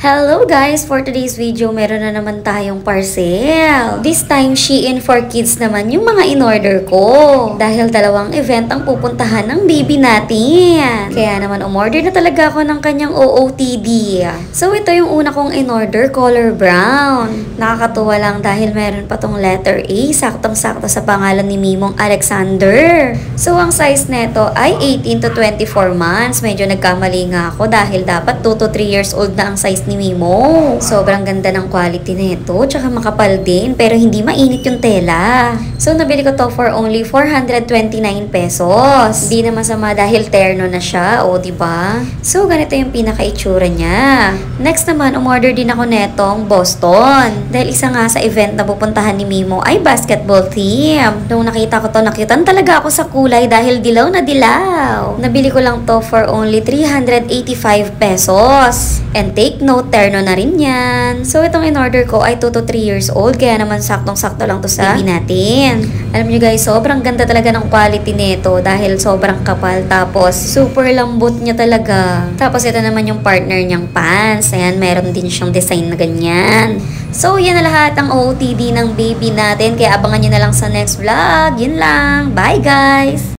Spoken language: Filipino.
Hello guys! For today's video, meron na naman tayong parcel. This time, Shein for Kids naman yung mga in-order ko. Dahil dalawang event ang pupuntahan ng baby natin. Kaya naman umorder na talaga ako ng kanyang OOTD. So ito yung una kong in-order, color brown. Nakakatuwa lang dahil meron pa tong letter A, saktong-sakto sa pangalan ni Mimong Alexander. So ang size neto ay 18 to 24 months. Medyo nagkamali nga ako dahil dapat 2 to 3 years old na ang size ni Mimo. Sobrang ganda ng quality nito, tsaka makapal din, pero hindi mainit yung tela. So, nabili ko to for only 429 pesos. Di naman sama dahil terno na siya, o diba? So, ganito yung pinaka-itsura niya. Next naman, umorder din ako netong Boston. Dahil isa nga sa event na pupuntahan ni Mimo ay basketball theme. Nung nakita ko to, nakitan talaga ako sa kulay dahil dilaw na dilaw. Nabili ko lang to for only 385 pesos. And take note, terno na rin yan. So, itong in-order ko ay 2 to 3 years old. Kaya naman saktong-sakto lang to sa baby natin. Alam nyo guys, sobrang ganda talaga ng quality nito dahil sobrang kapal. Tapos, super lambot niya talaga. Tapos, ito naman yung partner niyang pants. Ayan, meron din siyang design na ganyan. So, yan na lahat ang OOTD ng baby natin. Kaya abangan nyo na lang sa next vlog. Yun lang. Bye guys!